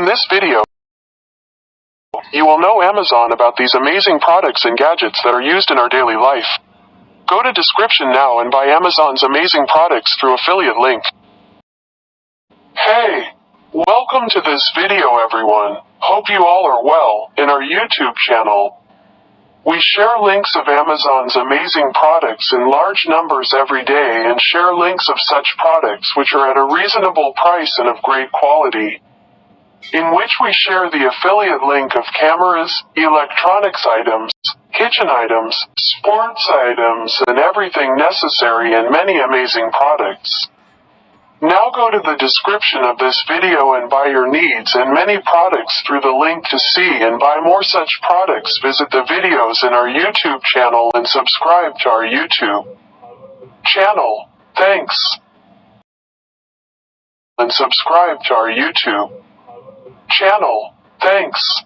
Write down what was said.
In this video, you will know Amazon about these amazing products and gadgets that are used in our daily life. Go to description now and buy Amazon's amazing products through affiliate link. Hey, welcome to this video everyone. Hope you all are well. In our YouTube channel, we share links of Amazon's amazing products in large numbers every day and share links of such products which are at a reasonable price and of great quality, in which we share the affiliate link of cameras, electronics items, kitchen items, sports items, and everything necessary and many amazing products. Now go to the description of this video and buy your needs and many products through the link to see and buy more such products. Visit the videos in our YouTube channel and subscribe to our YouTube channel. Thanks. And subscribe to our YouTube channel. Thanks.